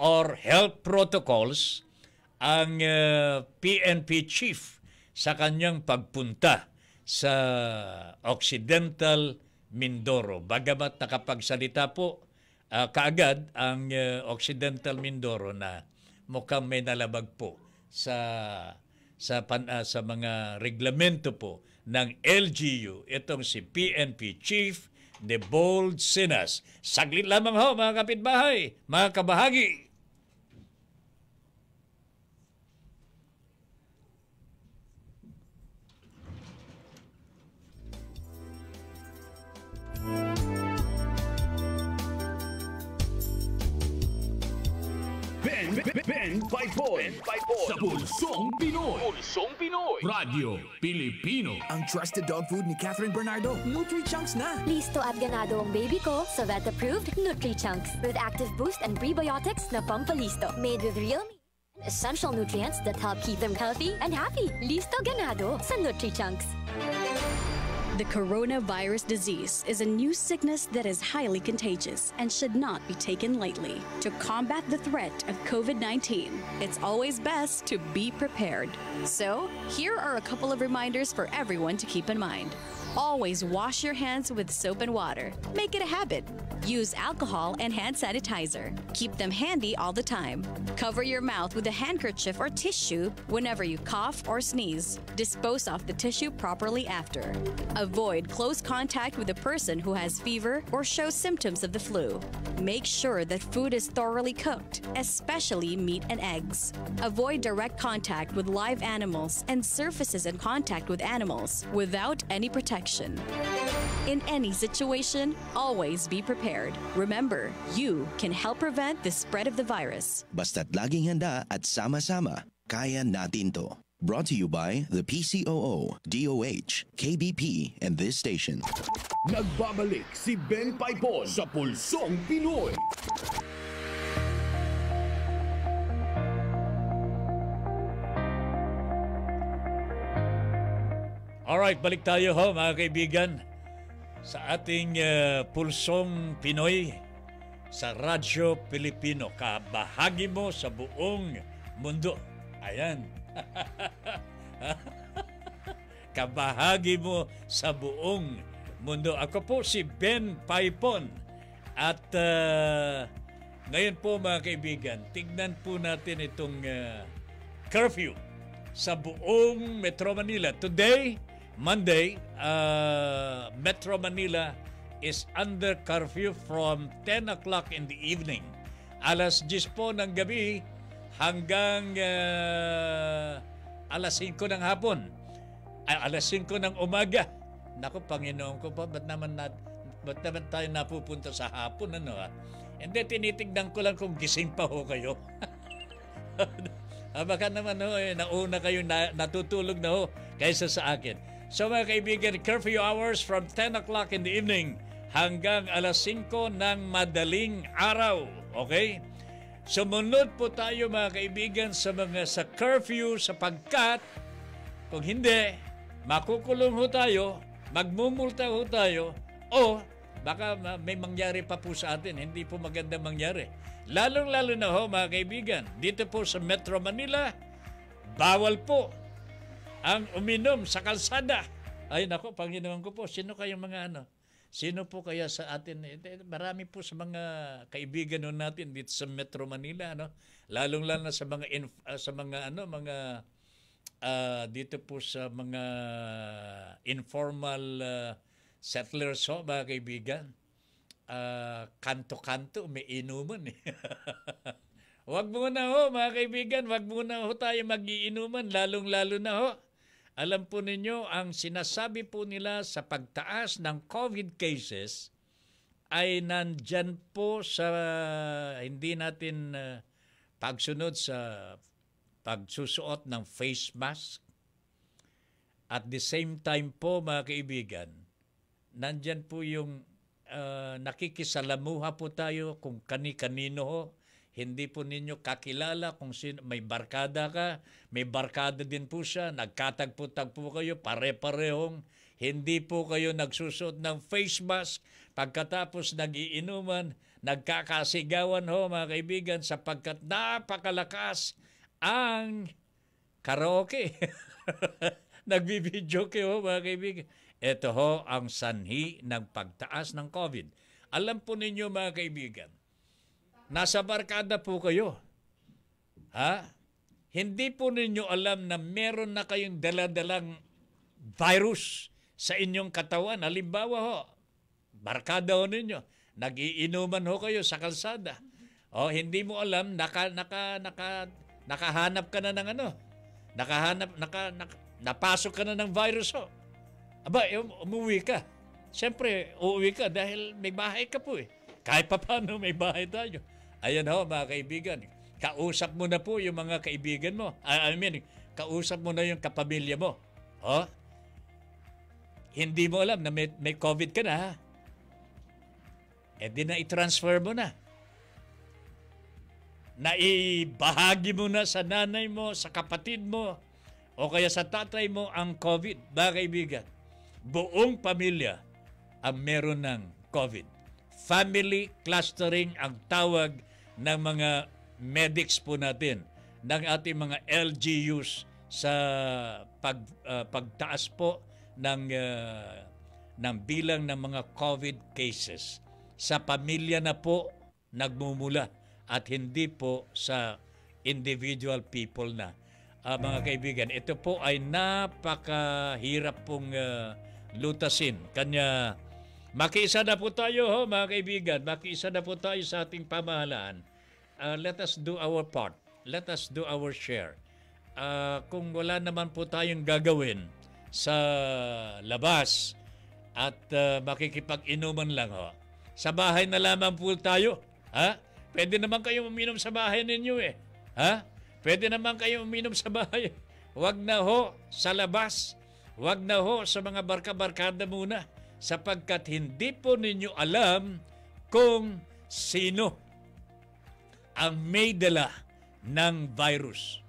or health protocols ang PNP chief sa kanyang pagpunta sa Occidental Mindoro. Bagamat nakapagsalita po kaagad ang Occidental Mindoro na mukhang may nalabag po sa mga reglamento po ng LGU. Itong si PNP Chief Debold Sinas. Saglit lamang ho, mga kapitbahay, mga kabahagi. Ben Paipon sa Pulsong Pinoy. Radyo Pilipino. Ang trusted dog food ni Catherine Bernardo, Nutri-Chunks na. Listo at ganado ang baby ko sa vet-approved Nutri-Chunks with active boost and prebiotics na pampalisto. Made with real meat and essential nutrients that help keep them healthy and happy. Listo ganado sa Nutri-Chunks. The coronavirus disease is a new sickness that is highly contagious and should not be taken lightly. To combat the threat of COVID-19, it's always best to be prepared. So, here are a couple of reminders for everyone to keep in mind. Always wash your hands with soap and water. Make it a habit. Use alcohol and hand sanitizer. Keep them handy all the time. Cover your mouth with a handkerchief or tissue whenever you cough or sneeze. Dispose of the tissue properly after. Avoid close contact with a person who has fever or shows symptoms of the flu. Make sure that food is thoroughly cooked, especially meat and eggs. Avoid direct contact with live animals and surfaces in contact with animals without any protection. In any situation, always be prepared. Remember, you can help prevent the spread of the virus. Basta't laging handa at sama-sama, kaya natin to. Brought to you by the PCOO, DOH, KBP, and this station. Nagbabalik si Ben Paipon sa Pulsong Pinoy. Alright, balik tayo ho, mga kaibigan, sa ating Pulsong Pinoy sa Radyo Pilipino. Kabahagi mo sa buong mundo. Ayan. Kabahagi mo sa buong mundo. Ako po si Ben Paipon. At ngayon po, mga kaibigan, tignan po natin itong curfew sa buong Metro Manila. Today, Monday, Metro Manila is under curfew from 10 o'clock in the evening. Alas 10 po ng gabi hanggang alas 5 ng hapon. Alas 5 ng umaga. Naku, Panginoon ko po, ba't naman tayo napupunta sa hapon, ano ha? Hindi, tinitignan ko lang kung gising pa ho kayo. Baka naman ho, nauna kayo natutulog na ho kaysa sa akin. So mga kaibigan, curfew hours from 10 o'clock in the evening hanggang alas 5 ng madaling araw. Okay? Sumunod po tayo mga kaibigan sa curfew sapagkat kung hindi, makukulong ho tayo, magmumulta ho tayo, o baka may mangyari pa po sa atin. Hindi po maganda mangyari. Lalong-lalo na ho mga kaibigan, dito po sa Metro Manila, bawal po ang uminom sa kalsada. Ay nako, Panginoon ko po, sino kayong mga sino po kaya sa atin? Marami po sa mga kaibigan natin dito sa Metro Manila, lalong-lalo na sa mga dito po sa mga informal settlers ho, mga kaibigan. Kanto-kanto, may inuman eh. Wag muna ho, mga kaibigan, wag muna ho tayo mag-iinuman, lalong-lalo na ho. Alam po ninyo, ang sinasabi po nila sa pagtaas ng COVID cases ay nandyan po sa hindi natin pagsunod sa pagsusuot ng face mask. At the same time po, mga kaibigan, nandyan po yung nakikisalamuha po tayo kung kani-kanino ho. Hindi po ninyo kakilala kung sino, may barkada ka, may barkada din po siya, nagkatagpo-tagpo kayo, pare-parehong, hindi po kayo nagsusuot ng face mask, pagkatapos nagiinuman, nagkakasigawan ho mga kaibigan sapagkat napakalakas ang karaoke. Nagbibidyo kayo mga kaibigan. Ito ho ang sanhi ng pagtaas ng COVID. Alam po ninyo mga kaibigan, nasa barkada po kayo. Ha? Hindi po ninyo alam na meron na kayong daladalang virus sa inyong katawan. Halimbawa ho, barkada ho ninyo, nag-iinuman ho kayo sa kalsada. O, hindi mo alam, nakahanap ka na ng napasok ka na ng virus ho. Aba, umuwi ka. Siyempre, uuwi ka dahil may bahay ka po eh. Kahit pa paano may bahay tayo. Ayan ho, mga kaibigan. Kausap mo na po yung mga kaibigan mo. Kausap mo na yung kapamilya mo. Oh? Hindi mo alam na may COVID ka na, ha? Di na i-transfer mo na. Naibahagi mo na sa nanay mo, sa kapatid mo, o kaya sa tatay mo ang COVID. Mga kaibigan, buong pamilya ang meron ng COVID. Family clustering ang tawag ng mga medics po natin, ng ating mga LGUs sa pagtaas po ng bilang ng mga COVID cases. Sa pamilya na po nagmumula at hindi po sa individual people na. Mga kaibigan, ito po ay napakahirap pong lutasin. Kanya makiisa na po tayo, ho, mga kaibigan. Makiisa na po tayo sa ating pamahalaan. Let us do our part. Let us do our share. Kung wala naman po tayong gagawin sa labas at makikipag-inuman lang, ho, sa bahay na lamang po tayo. Ha? Pwede naman kayong uminom sa bahay ninyo eh. Ha? Pwede naman kayong uminom sa bahay. Huwag na ho sa labas. Huwag na ho sa mga barka-barkada muna. Sapagkat hindi po ninyo alam kung sino ang may dala ng virus.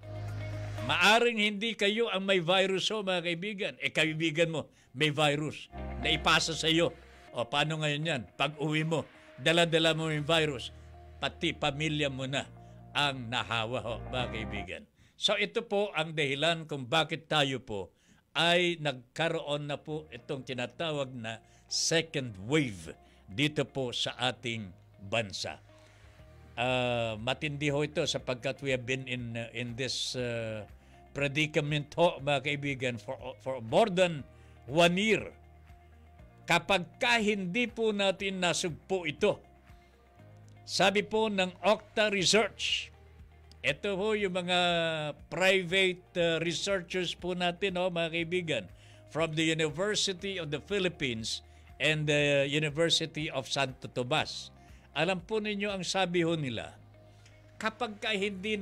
Maaring hindi kayo ang may virus ho, mga kaibigan. Kaibigan mo, may virus na ipasa sa iyo. O paano ngayon yan? Pag uwi mo, dala-dala mo yung virus. Pati pamilya mo na ang nahawa ho, mga kaibigan. So ito po ang dahilan kung bakit tayo po ay nagkaroon na po itong tinatawag na second wave dito po sa ating bansa. Matindi ho ito sapagkat we have been in this predicament ho, mga kaibigan, for more than 1 year. Kapag hindi po natin nasugpo ito, sabi po ng Okta Research, Ito ho yung mga private researchers po natin, mga kaibigan, from the University of the Philippines and the University of Santo Tomas. Alam po ninyo ang sabi ho nila, kapag hindi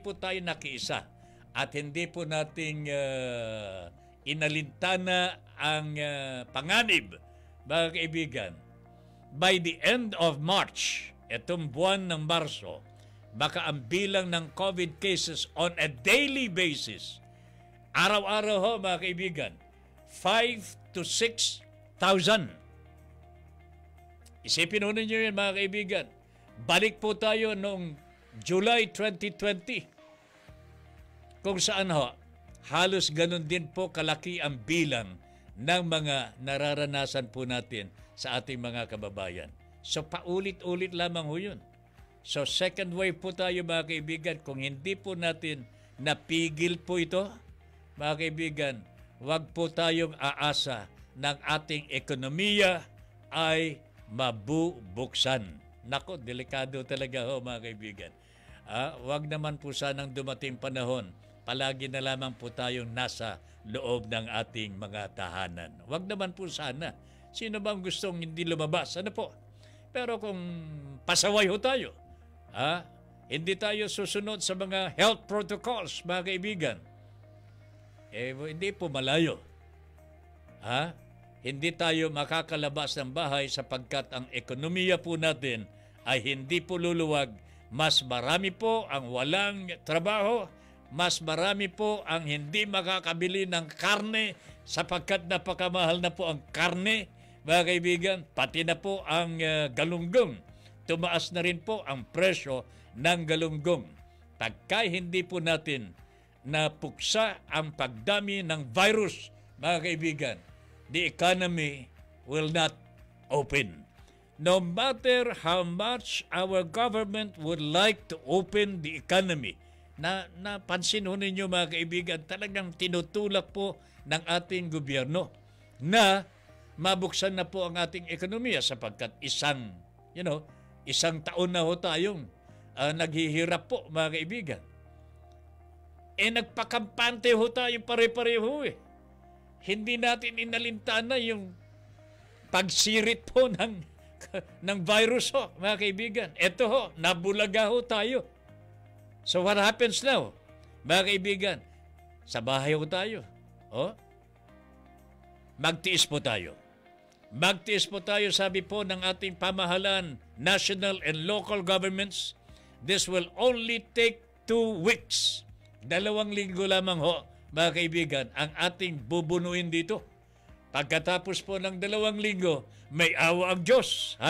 po tayo nakiisa at hindi po nating inalintana ang panganib, mga kaibigan, by the end of March, etong buwan ng Marso, baka ang bilang ng COVID cases on a daily basis, araw-araw ho mga kaibigan, 5 to 6,000. Isipin ho ninyo yun mga kaibigan. Balik po tayo noong July 2020, kung saan ho, halos ganun din po kalaki ang bilang ng mga nararanasan po natin sa ating mga kababayan. So paulit-ulit lamang ho yun. So second wave po tayo mga kaibigan, kung hindi po natin napigil po ito, mga kaibigan, huwag po tayong aasa ng ating ekonomiya ay mabubuksan. Nako, delikado talaga ho mga kaibigan. Huwag naman po sanang dumating panahon, palagi na lamang po tayong nasa loob ng ating mga tahanan. Huwag naman po sana. Sino bang gustong hindi lumabas? Ano po? Pero kung pasaway ho tayo, hindi tayo susunod sa mga health protocols, mga kaibigan, hindi po malayo. Hindi tayo makakalabas ng bahay sapagkat ang ekonomiya po natin ay hindi po luluwag. Mas marami po ang walang trabaho, mas marami po ang hindi makakabili ng karne sapagkat napakamahal na po ang karne, mga kaibigan, pati na po ang galunggong. Tumaas na rin po ang presyo ng galunggong. Pagka hindi po natin napuksa ang pagdami ng virus, mga kaibigan, the economy will not open. No matter how much our government would like to open the economy, napansin ho ninyo mga kaibigan, talagang tinutulak po ng ating gobyerno na mabuksan na po ang ating ekonomiya sapagkat isang taon na ho tayong naghihirap po mga kaibigan. Nagpakampante ho tayo pare-pareho eh. Hindi natin inalintana yung pagsirit po ng virus ho mga kaibigan. Ito ho, nabulaga ho tayo. So what happens now? Mga kaibigan, sa bahay ho tayo. Magtiis po tayo. Magtiis po tayo, sabi po ng ating pamahalaan, national and local governments. This will only take 2 weeks. 2 linggo lamang ho, mga kaibigan, ang ating bubunuin dito. Pagkatapos po ng 2 linggo, may awa ang Diyos.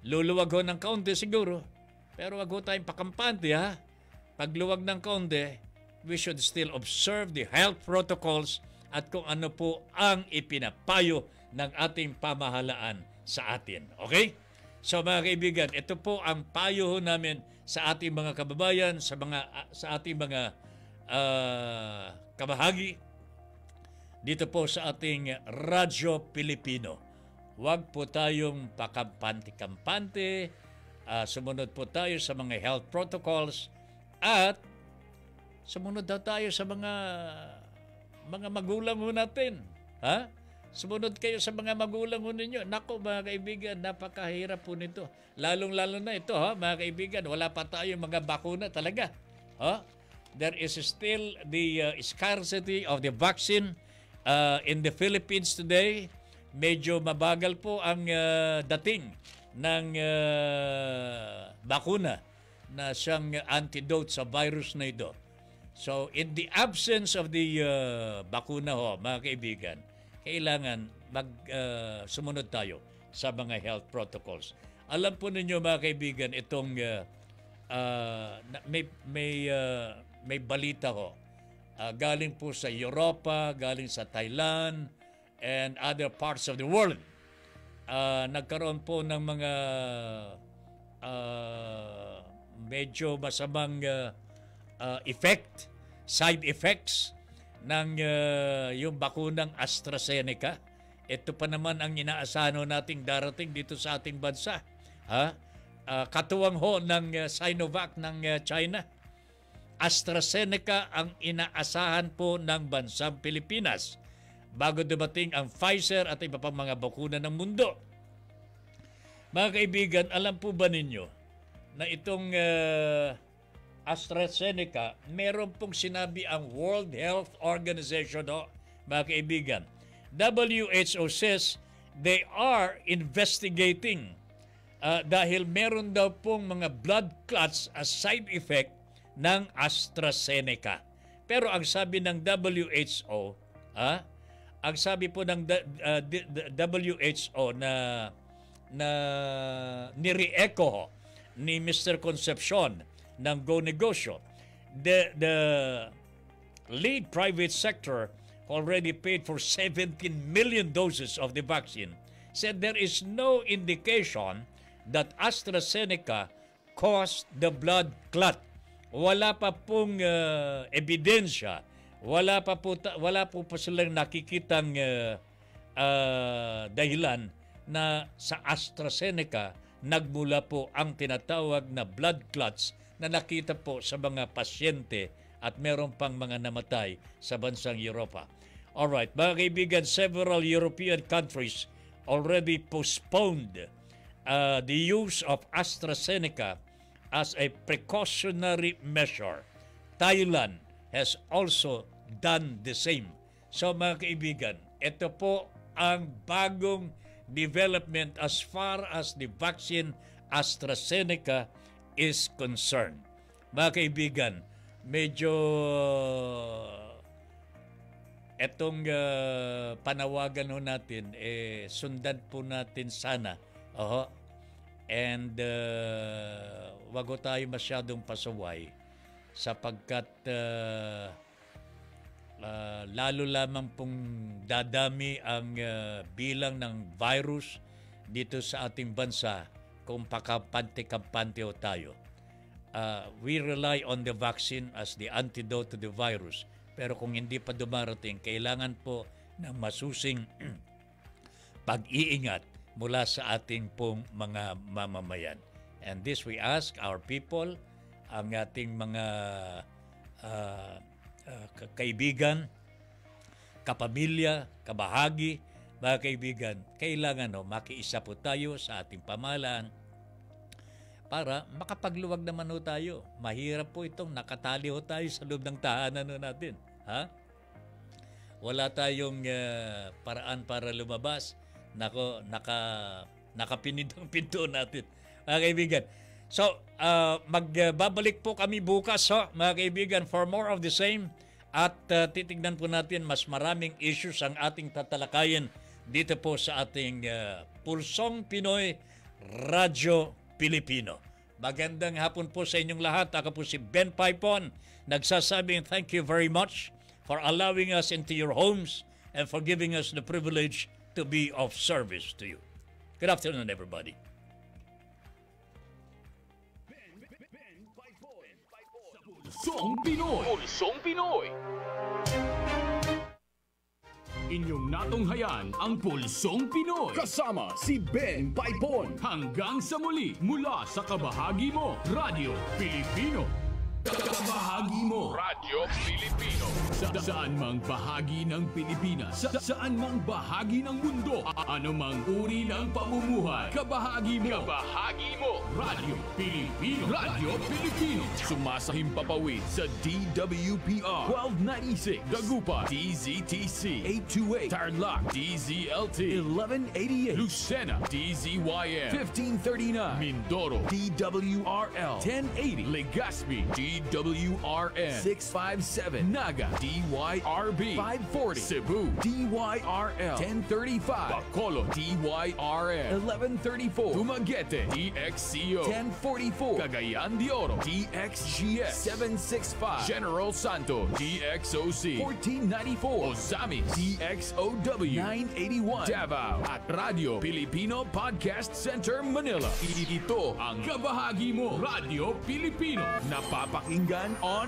Luluwag ho ng kaunti siguro. Pero wag ho tayong pakampante, Pagluwag ng kaunti, we should still observe the health protocols at kung ano po ang ipinapayo ng ating pamahalaan sa atin. Okay? So mga kaibigan, ito po ang payo ho namin sa ating mga kababayan, sa ating mga kabahagi dito po sa ating Radyo Pilipino. Huwag po tayong pakampante-kampante, sumunod po tayo sa mga health protocols at sumunod daw tayo sa mga magulang ho natin. Sumunod kayo sa mga magulang ho ninyo. Nako mga kaibigan, napakahirap po nito. Lalong-lalo na ito, mga kaibigan, wala pa tayong mga bakuna talaga. There is still the scarcity of the vaccine in the Philippines today. Medyo mabagal po ang dating ng bakuna na siyang antidote sa virus na ito. So, in the absence of the bakuna ho, mga kaibigan, kailangan sumunod tayo sa mga health protocols. Alam po ninyo mga kaibigan, itong may balita ho. Galing po sa Europa, galing sa Thailand, and other parts of the world. Nagkaroon po ng mga medyo masamang side effects ng yung bakunang AstraZeneca. Ito pa naman ang inaasahan nating darating dito sa ating bansa. katuwang ho ng Sinovac ng China. AstraZeneca ang inaasahan po ng bansang Pilipinas bago dumating ang Pfizer at iba pang mga bakuna ng mundo. Mga kaibigan, alam po ba ninyo na itong AstraZeneca, meron pong sinabi ang World Health Organization, mga kaibigan. WHO says they are investigating dahil meron daw pong mga blood clots as side effect ng AstraZeneca. Pero ang sabi ng WHO, ang sabi po ng WHO na ni-re-echo ni Mr. Concepcion ng Go Negosyo, the lead private sector already paid for 17 million doses of the vaccine, said there is no indication that AstraZeneca caused the blood clot. Wala pa pong ebidensya, wala po silang nakikitang dahilan na sa AstraZeneca nagmula po ang tinatawag na blood clots na nakita po sa mga pasyente at meron pang mga namatay sa bansang Europa. Alright, mga kaibigan, several European countries already postponed the use of AstraZeneca as a precautionary measure. Thailand has also done the same. So mga kaibigan, ito po ang bagong development as far as the vaccine AstraZeneca is concerned. Mga kaibigan, medyo etong panawagan ho natin, sundan po natin sana. And wag ho tayo masyadong pasaway sapagkat lalo lamang pong dadami ang bilang ng virus dito sa ating bansa kung pakapante-kampante ho tayo. We rely on the vaccine as the antidote to the virus. Pero kung hindi pa dumarating, kailangan po ng masusing pag-iingat mula sa ating pong mga mamamayan. And this we ask our people, ang ating mga kaibigan, kapamilya, kabahagi, mga kaibigan, kailangan makiisa po tayo sa ating pamahalaan para makapagluwag naman ho tayo. Mahirap po itong nakatali ho tayo sa loob ng tahanan natin. Wala tayong paraan para lumabas. Nakapinid ang pinto natin, mga kaibigan. So, magbabalik po kami bukas, mga kaibigan, for more of the same. At titignan po natin mas maraming issues ang ating tatalakayin dito po sa ating Pulsong Pinoy Radyo Pilipino. Magandang hapon po sa inyong lahat. Ako po si Ben Paipon, nagsasabing thank you very much for allowing us into your homes and for giving us the privilege to be of service to you. Good afternoon, everybody. Pulsong Pinoy. Pulsong Pinoy. Inyong natunghayan ang Pulsong Pinoy. Kasama si Ben Paipon. Hanggang sa muli, mula sa kabahagi mo, Radyo Pilipino. Kabahagi mo, Radyo Pilipino. Saan mang bahagi ng Pilipinas, saan mang bahagi ng mundo, anumang uri ng pamumuhay, kabahagi mo, Radyo Pilipino. Radyo Pilipino. Sumasahim papawid sa DWPR 1296, Dagupan, DZTC 828, Tarlac, DZLT 1188, Lucena, DZYM 1539, Mindoro, DWRL 1080, Legazpi, DWRN 657, Naga, DYRB 540, Cebu, DYRL 1035, Bacolod, DYRN 1134, Dumaguete, DXCO 1044, Cagayan de Oro, DXGS 765, General Santos, DXOC 1494, Ozami, DXOW 981, Davao, at Radio Filipino Podcast Center, Manila. Ito ang kabahagi mo, Radyo Pilipino. Napapak mapapakinggan on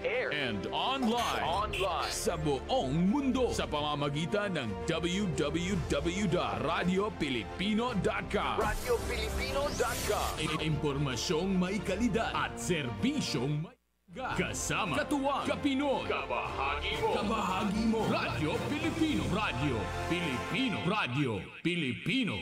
air, and online, sa buong mundo sa pamamagitan ng www.radiopilipino.com. Impormasyong may kalidad at serbisyong may kasama, katuwang, kapinoy, kabahagi mo, Radyo Pilipino, Radyo Pilipino, Radyo Pilipino.